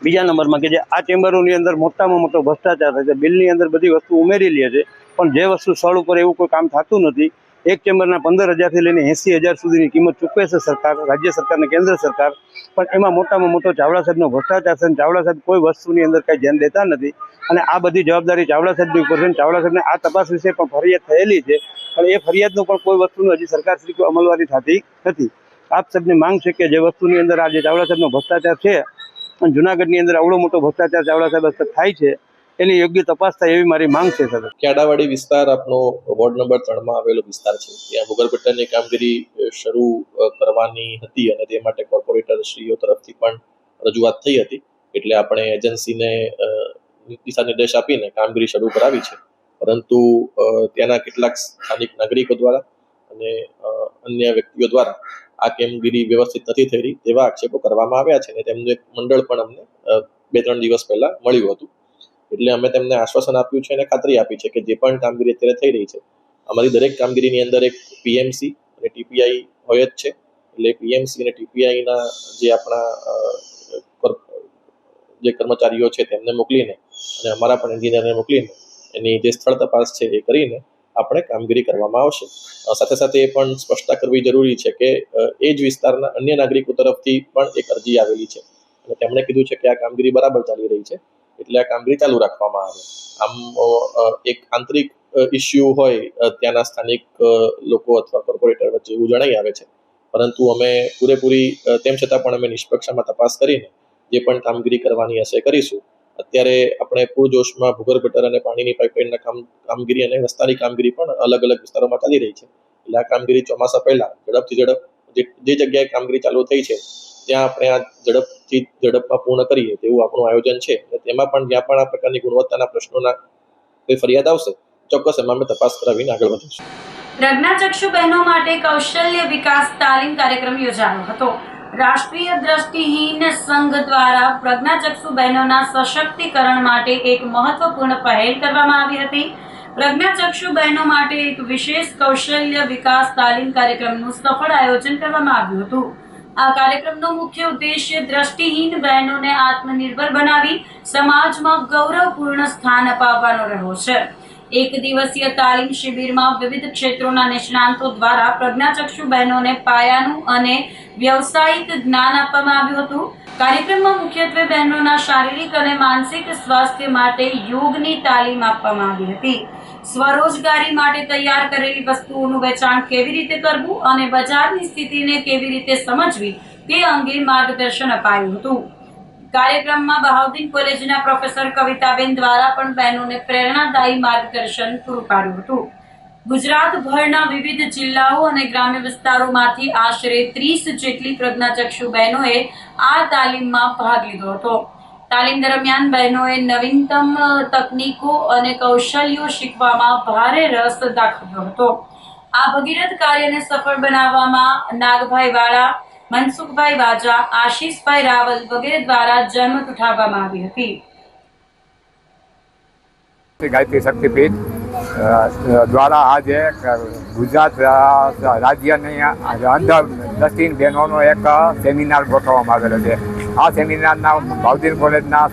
[SPEAKER 14] બીજા નંબરમાં કે જે આ ચેમ્બરોની અંદર મોટામાં મોટો ભ્રષ્ટાચાર થાય છે. બિલની અંદર બધી વસ્તુ ઉમેરી લે છે, પણ જે વસ્તુ સ્થળ ઉપર એવું કોઈ કામ થતું નથી. એક ચેમ્બરના 15,000થી લઈને 80,000 સુધીની કિંમત ચૂકવે છે સરકાર, રાજ્ય સરકાર અને કેન્દ્ર સરકાર, પણ એમાં મોટામાં મોટો ચાવડા સાહેબનો ભ્રષ્ટાચાર છે. ચાવડા સાહેબ કોઈ વસ્તુની અંદર કાંઈ ધ્યાન દેતા નથી અને આ બધી જવાબદારી ચાવડા સાહેબની ઉપર છે. ચાવડા સાહેબને આ તપાસ વિશે પણ ફરિયાદ થયેલી છે, પણ એ ફરિયાદનું પણ કોઈ વસ્તુનું હજી સરકાર શ્રી કોઈ અમલવારી થતી નથી. આપ સાહેબની માંગ છે કે જે વસ્તુની અંદર આજે ચાવડા સાહેબનો ભ્રષ્ટાચાર છે અને જુનાગઢની અંદર આવડો મોટો ભ્રષ્ટાચાર ચાવડા સાહેબ હસ્તક થાય છે, એની યોગ્ય તપાસ થાય એવી મારી માંગ છે. સર,
[SPEAKER 15] કેવડાવાડી વિસ્તાર આપણો વોર્ડ નંબર 3માં આવેલો વિસ્તાર છે. ત્યાં ભૂગર્ભ ગટરની કામગીરી શરૂ કરવાની હતી અને તે માટે કોર્પોરેટર શ્રીઓ તરફથી પણ રજૂઆત થઈ હતી. એટલે આપણે એજન્સીને દિશા નિર્દેશ આપીને કામગીરી શરૂ કરાવી છે, પરંતુ ત્યાંના કેટલાક સ્થાનિક નાગરિકો દ્વારા અને અન્ય વ્યક્તિઓ દ્વારા આ કામગીરી વ્યવસ્થિત નથી થઈ રહી તેવા આક્ષેપો કરવામાં આવ્યા છે અને તેમનું એક મંડળ પણ અમને 2-3 દિવસ પહેલા મળ્યું હતું. એટલે અમે તેમને આશ્વાસન આપ્યું છે અને ખાતરી આપી છે કે જે પણ કામગીરી અત્યારે થઈ રહી છે, અમારી દરેક કામગીરીની અંદર એક પીએમસી અને ટીપીઆઈ હોય જ છે. એટલે પીએમસી અને ટીપીઆઈના જે આપણા જે કર્મચારીઓ છે તેમને મોકલીને અને અમારા પણ એન્જિનિયરને મોકલીને એની જે સ્થળ તપાસ છે એ કરીને આપણે કામગીરી કરવામાં આવશે. સાથે સાથે એ પણ સ્પષ્ટતા કરવી જરૂરી છે કે એ જ વિસ્તારના અન્ય નાગરિકો તરફથી પણ એક અરજી આવેલી છે અને તેમણે કીધું છે કે આ કામગીરી બરાબર ચાલી રહી છે, એટલે આ કામગીરી ચાલુ રાખવામાં આવે. આમ એક આંતરિક ઇસ્યુ હોય ત્યાંના સ્થાનિક લોકો અથવા કોર્પોરેટર વચ્ચે એવું જણાઈ આવે છે, પરંતુ અમે પૂરેપૂરી તેમ છતાં પણ અમે નિષ્પક્ષતામાં તપાસ કરીને જે પણ કામગીરી કરવાની હશે કરીશું. અત્યારે આપણે પૂરજોશમાં ભૂગર્ભ ગટર અને પાણીની પાઇપલાઇનના કામગીરી અને રસ્તાની કામગીરી પણ અલગ અલગ વિસ્તારોમાં ચાલી રહી છે. એટલે આ કામગીરી ચોમાસા પહેલા ઝડપથી જે જગ્યાએ કામગીરી ચાલુ થઈ છે ત્યાં આપણે આ ઝડપમાં પૂર્ણ કરીએ તેવું આપણું આયોજન છે. તેમાં પણ જ્યાં પણ આ પ્રકારની ગુણવત્તાના પ્રશ્નોના કોઈ ફરિયાદ આવશે ચોક્કસ એમાં અમે તપાસ કરાવીને આગળ વધીશું.
[SPEAKER 6] પ્રજ્ઞાચક્ષુ બહેનો માટે કૌશલ્ય વિકાસ તાલીમ કાર્યક્રમ યોજાયો હતો. રાષ્ટ્રીય દ્રષ્ટિહીન સંઘ દ્વારા પ્રજ્ઞાચક્ષુ બહેનોના સશક્તિકરણ માટે એક મહત્વપૂર્ણ પહેલ કરવામાં આવી હતી. પ્રજ્ઞાચક્ષુ બહેનો માટે એક વિશેષ કૌશલ્ય વિકાસ તાલીમ કાર્યક્રમનું સફળ આયોજન કરવામાં આવ્યું હતું. આ કાર્યક્રમનો મુખ્ય ઉદ્દેશ્ય દ્રષ્ટિહીન બહેનોને આત્મનિર્ભર બનાવી સમાજમાં ગૌરવપૂર્ણ સ્થાન અપાવવાનો રહ્યો છે. એક દિવસીય તાલીમ શિબિરમાં વિવિધ ક્ષેત્રોના નિષ્ણાંતો દ્વારા પ્રજ્ઞાચક્ષુ બહેનોને પાયાનું અને વ્યવસાયિક જ્ઞાન આપવામાં આવ્યું હતું. કાર્યક્રમમાં મુખ્યત્વે બહેનોના શારીરિક અને માનસિક સ્વાસ્થ્ય માટે યોગની તાલીમ આપવામાં આવી હતી. સ્વરોજગારી માટે તૈયાર કરેલી વસ્તુઓનું વેચાણ કેવી રીતે કરવું અને બજારની સ્થિતિને કેવી રીતે સમજવી તે અંગે માર્ગદર્શન અપાયું હતું. કાર્યક્રમમાં બહાઉદ્દીન કોલેજના પ્રોફેસર કવિતાબેન દ્વારા પણ બહેનોને પ્રેરણાદાયી માર્ગદર્શન પૂરું પાડ્યું હતું. ગુજરાતભરના વિવિધ જિલ્લાઓ અને ગ્રામ્ય વિસ્તારોમાંથી આશરે 30 જેટલી પ્રજ્ઞાચક્ષુ બહેનોએ આ તાલીમમાં ભાગ લીધો હતો. તાલીમ દરમિયાન બહેનોએ નવીનતમ તકનીકો અને કૌશલ્યો શીખવામાં ભારે રસ દાખવ્યો હતો. આ ભગીરથ કાર્યને સફળ બનાવવામાં નાગભાઈ વાળા, મનસુખભાઈ વાજા, આશીષભાઈ રાવલ વગેરે દ્વારા જહેમત ઉઠાવવામાં આવી હતી.
[SPEAKER 16] ગાયત્રી શક્તિપીઠ દ્વારા આજે ગુજરાત રાજ્યની અંધ દસ્તીન બહેનોનો એક સેમિનાર ગોઠવવામાં આવેલો છે. આ સેમિનારના બહાઉદ્દીન કોલેજના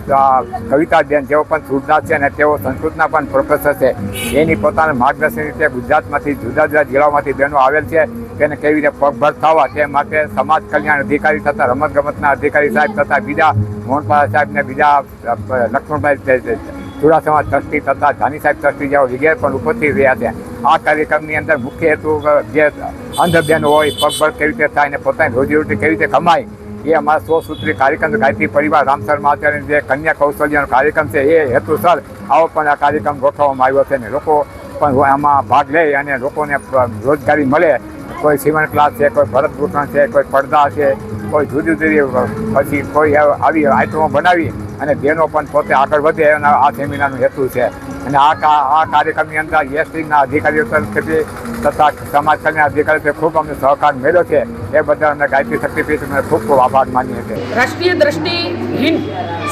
[SPEAKER 16] કવિતાબેન જેઓ પણ સુરદાસ છે અને તેઓ સંસ્કૃતના પણ પ્રોફેસર છે, એની પોતાના માર્ગદર્શન રીતે ગુજરાતમાંથી જુદા જુદા જિલ્લાઓમાંથી બહેનો આવેલ છે. તેને કેવી રીતે પગભર થવા તે માટે સમાજ કલ્યાણ અધિકારી તથા રમતગમતના અધિકારી સાહેબ તથા બીજા મોહનપાલ સાહેબ ને બીજા લક્ષ્મણભાઈ ચુડાસમા ટ્રસ્ટી તથા જાની સાહેબ ટ્રસ્ટી જેવા વગેરે પણ ઉપસ્થિત રહ્યા છે. આ કાર્યક્રમની અંદર મુખ્ય હેતુ જે અંધ બહેનો હોય પગભર કેવી રીતે થાય અને પોતાની રોજીરોટી કેવી રીતે કમાય એ અમારા 100 સૂત્રી કાર્યક્રમ ગાયત્રી પરિવાર રામસર આચાર્ય જે કન્યા કૌશલ્યનો કાર્યક્રમ છે એ હેતુસર આવો પણ આ કાર્યક્રમ ગોઠવવામાં આવ્યો છે. અને લોકો પણ આમાં ભાગ લે અને લોકોને રોજગારી મળે. કોઈ સીવણ ક્લાસ છે, કોઈ ભરત ગૂંથણ છે, કોઈ પડદા છે, કોઈ જુદી જુદી પછી કોઈ આવી આઈટમો બનાવી અને બહેનો પણ પોતે આગળ વધે અને આ સેમિનારનો હેતુ છે. અને આ કાર્યક્રમની અંદર એસટીના અધિકારીઓ તરફથી તથા સમાજ કલ્યાણ અધિકારીઓ ખૂબ અમને સહકાર મળ્યો છે. એ બદલ અમે ગાયત્રી શક્તિપીઠ અમે ખૂબ ખૂબ આભાર માનીએ છીએ.
[SPEAKER 17] રાષ્ટ્રીય દ્રષ્ટિહીન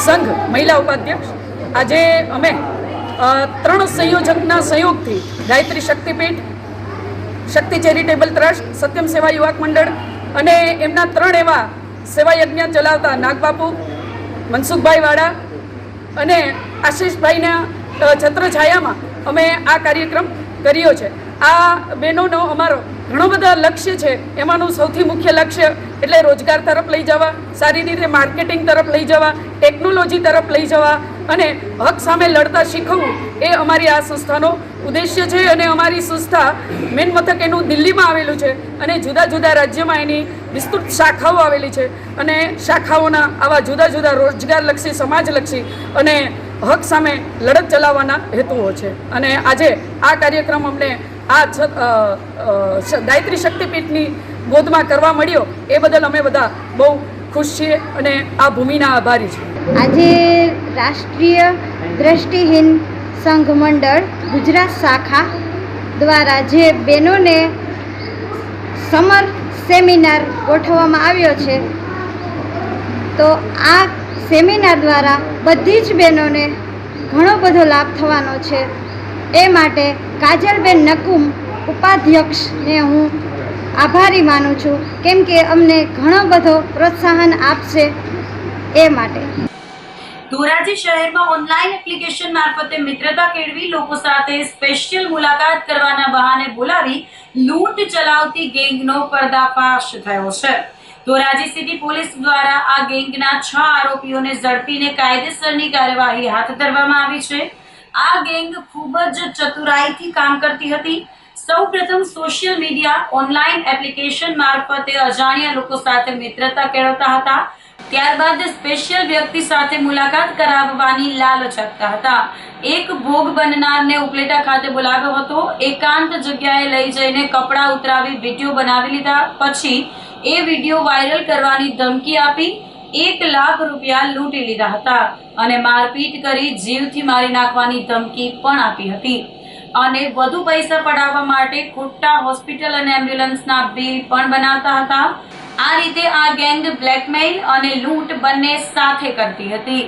[SPEAKER 17] સંઘ મહિલા ઉપાધ્યક્ષ આજે અમે 3 સંયોજકના સહયોગથી ગાયત્રી શક્તિપીઠ, શક્તિ ચેરિટેબલ ટ્રસ્ટ, સત્યમ સેવા યુવક મંડળ અને એમના 3 એવા સેવા યજ્ઞ ચલાવતા નાગબાપુ, મનસુખભાઈ વાળા અને આશીષભાઈના છત્રછાયામાં અમે આ કાર્યક્રમ કર્યો છે. આ બહેનોનો અમારો ઘણો બધા લક્ષ્ય છે. એમાંનું સૌથી મુખ્ય લક્ષ્ય એટલે રોજગાર તરફ લઈ જવા, સારી રીતે માર્કેટિંગ તરફ લઈ જવા, ટેકનોલોજી તરફ લઈ જવા અને હક સામે લડતા શીખવવું એ અમારી આ સંસ્થાનો ઉદ્દેશ્ય છે. અને અમારી સંસ્થા મેન મથક એનું દિલ્હીમાં આવેલું છે અને જુદા જુદા રાજ્યમાં એની વિસ્તૃત શાખાઓ આવેલી છે. અને શાખાઓના આવા જુદા જુદા રોજગારલક્ષી, સમાજલક્ષી અને હક સામે લડત ચલાવવાના હેતુઓ છે. અને આજે આ કાર્યક્રમ અમને આ ગાયત્રી શક્તિપીઠની ગોદમાં કરવા મળ્યો એ બદલ અમે બધા બહુ ખુશ છીએ અને આ ભૂમિના આભારી છીએ.
[SPEAKER 18] આજે રાષ્ટ્રીય દ્રષ્ટિહીન સંઘ મંડળ ગુજરાત શાખા દ્વારા જે બહેનોને સમર સેમિનાર ગોઠવવામાં આવ્યો છે, તો આ સેમિનાર દ્વારા બધી જ બહેનોને ઘણો બધો લાભ થવાનો છે. એ માટે કાજલબેન નકુમ ઉપાધ્યક્ષને હું આભારી માનું છું, કેમ કે અમને ઘણો બધો પ્રોત્સાહન આપશે એ માટે.
[SPEAKER 6] ધોરાજી શહેરમાં ઓનલાઈન એપ્લિકેશન મારફતે મિત્રતા કેળવી લોકો સાથે સ્પેશિયલ મુલાકાત કરવાના બહાને બોલાવી લૂંટ ચલાવતી ગેંગનો પર્દાફાશ થયો છે. ધોરાજી સિટી પોલીસ દ્વારા આ ગેંગના 6 આરોપીઓને ઝડપીને કાયદેસરની કાર્યવાહી હાથ ધરવામાં આવી છે. આ ગેંગ ખૂબ જ ચતુરાઈથી કામ કરતી હતી. સૌપ્રથમ સોશિયલ મીડિયા, ઓનલાઈન એપ્લિકેશન મારફતે અજાણ્યા લોકો સાથે મિત્રતા કેળવતા હતા. ત્યારબાદ સ્પેશિયલ વ્યક્તિ સાથે મુલાકાત કરાવવાની લાલચ આપતા હતા. એક ભોગ બનનારને ઉપલેટા ખાતે બોલાવ્યો હતો. એકાંત જગ્યાએ લઈ જઈને કપડાં ઉતરાવી વિડીયો બનાવી લીધા. પછી એ વિડીયો વાયરલ કરવાની ધમકી આપી 1 લાખ રૂપિયા લૂંટી લીધા હતા અને મારપીટ કરી જીવથી મારી નાખવાની ધમકી પણ આપી હતી. અને વધુ પૈસા પડાવવા માટે ખોટા હોસ્પિટલ અને એમ્બ્યુલન્સના બિલ પણ બનાવતા હતા. આ રીતે આ ગેંગ બ્લેકમેઇલ અને લૂંટ બંને સાથે કરતી હતી,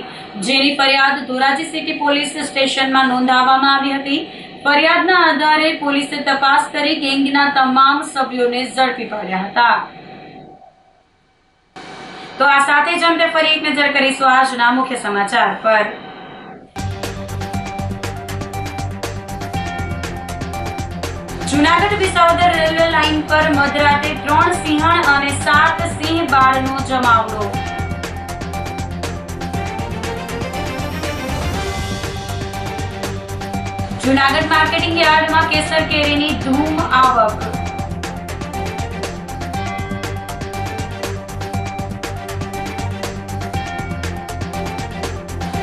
[SPEAKER 6] જેની ફરિયાદ ધોરાજી સિટી પોલીસ સ્ટેશનમાં નોંધાવવામાં આવી હતી. ફરિયાદના આધારે પોલીસે તપાસ કરી ગેંગના તમામ સભ્યોને ઝડપી પાડ્યા હતા. તો આ સાથે જ અંતે ફરી એક નજર કરીશું આજના મુખ્ય સમાચાર પર. જુનાગઢ વિસાવદર રેલવે લાઇન પર મધરાતે 3 સિંહણ અને 7 સિંહ બાળનો જમાવડો. જુનાગઢ માર્કેટિંગ યાર્ડમાં કેસર કેરીની ધૂમ આવક.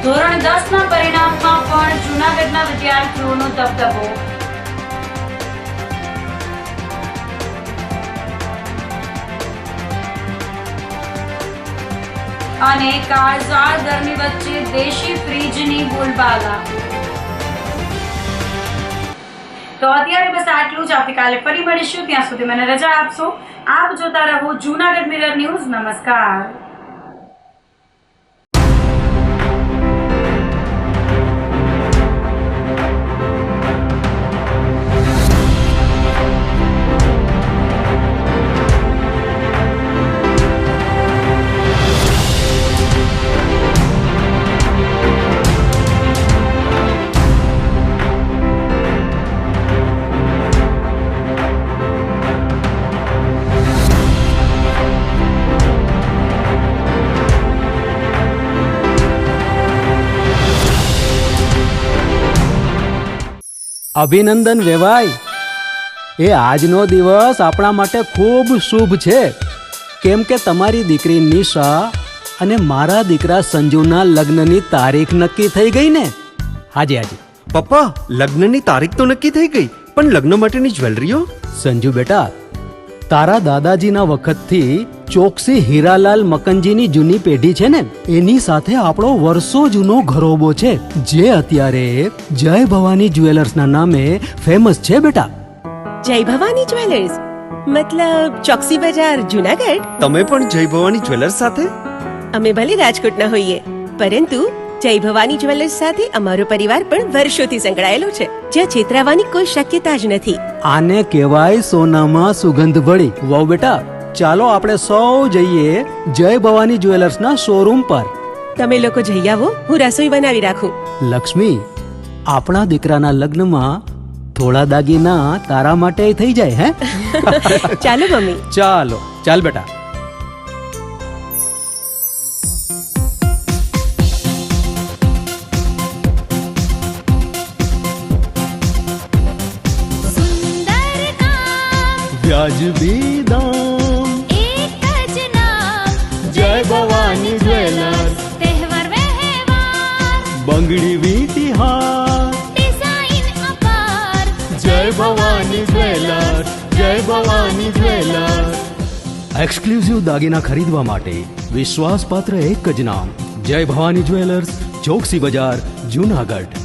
[SPEAKER 6] ધોરણ 10 ના પરિણામમાં પણ જુનાગઢના વિદ્યાર્થીઓનો દબદબો. અને કાળઝાળ ગરમી વચ્ચે દેશી ફ્રીજની બોલબાલા. તો અત્યારે બસ આટલું જ. આવતીકાલે ફરી મળીશું. ત્યાં સુધી મને રજા આપશો. આપ જોતા રહો જુનાગઢ મિરર ન્યૂઝ. નમસ્કાર.
[SPEAKER 2] અભિનંદન વેવાય. એ આજનો દિવસ આપણા માટે ખૂબ શુભ છે, કેમ કે તમારી દીકરી નિશા અને મારા દીકરા સંજુના લગ્નની તારીખ નક્કી થઈ ગઈ ને. હાજી હાજી
[SPEAKER 3] પપ્પા, લગ્નની તારીખ તો નક્કી થઈ ગઈ, પણ લગ્ન માટેની જ્વેલરીઓ?
[SPEAKER 2] સંજુ બેટા, તારા દાદાજીના વખતથી ચોકસી હીરાલાલ મકનજીની જૂની પેઢી છે ને, એની સાથે આપણો વર્ષો જૂનો ઘરોબો છે, જે અત્યારે જય ભવાની જ્વેલર્સના નામે ફેમસ છે બેટા.
[SPEAKER 4] જય ભવાની જ્વેલર્સ મતલબ ચોકસી બજાર જુનાગઢ?
[SPEAKER 3] તમે પણ જય ભવાની જ્વેલર્સ સાથે?
[SPEAKER 4] અમે ભલે રાજકોટના હોઈએ, પરંતુ જય ભવાની જ્વેલર્સ સાથે અમારો પરિવાર પણ વર્ષોથી સંકળાયેલો છે, જ્યાં છેતરાવાની કોઈ શક્યતા જ નથી.
[SPEAKER 2] આને કહેવાય સોનામાં સુગંધ ભળી. વાવ બેટા, ચાલો આપણે સૌ જઈએ જય ભવાની જ્વેલર્સના શોરૂમ પર.
[SPEAKER 4] તમે લોકો જઈ આવો, હું રસોઈ બનાવી રાખું.
[SPEAKER 2] લક્ષ્મી, આપણા દીકરાના લગ્નમાં થોડા દાગીના તારા માટે થઈ જાય. હે
[SPEAKER 4] ચાલો મમ્મી.
[SPEAKER 2] ચાલો ચાલ બેટા. વ્યાજબી દામ,
[SPEAKER 5] એક જ નામ,
[SPEAKER 2] જય ભવાની જ્વેલર્સ.
[SPEAKER 5] તહેવાર વ્યવહાર,
[SPEAKER 2] બંગડી વીટી હાર,
[SPEAKER 5] ડિઝાઇન અપાર,
[SPEAKER 2] જય ભવાની જ્વેલર્સ, જય ભવાની જ્વેલર્સ. એક્સક્લુઝિવ દાગીના ખરીદવા માટે વિશ્વાસપાત્ર એક જ નામ, જય ભવાની જ્વેલર્સ, ચોકસી બજાર, જુનાગઢ.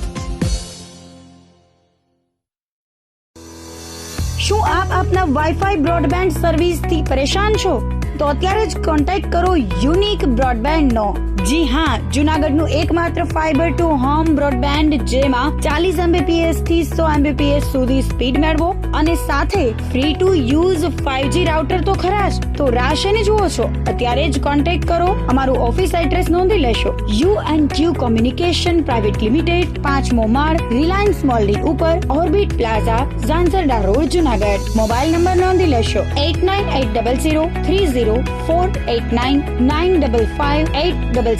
[SPEAKER 1] શું આપ આપના વાઈફાઈ બ્રોડબેન્ડ સર્વિસથી પરેશાન છો? તો અત્યારે જ કોન્ટેક્ટ કરો યુનિક બ્રોડબેન્ડનો. જી હા, જુનાગઢનું એકમાત્ર ફાઈબર ટુ હોમ બ્રોડબેન્ડ, જેમાં 40 Mbps થી 100 Mbps સુધી સ્પીડ મેળવો અને સાથે free to use 5G router તો ખરા જ. તો રાહ શેની જુઓ છો? અત્યારે જ કોન્ટેક્ટ કરો. અમારું ઓફિસ એડ્રેસ નોંધી લેશો. U&Q કોમ્યુનિકેશન પ્રાઇવેટ લિમિટેડ, 5મો માળ, રિલાયન્સ મોલની ઉપર, orbit plaza, Zanzarda road, Junagadh. Mobile number નોંધી લેશો 8980030489 95580808104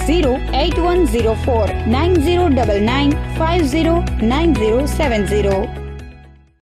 [SPEAKER 1] 9099509070.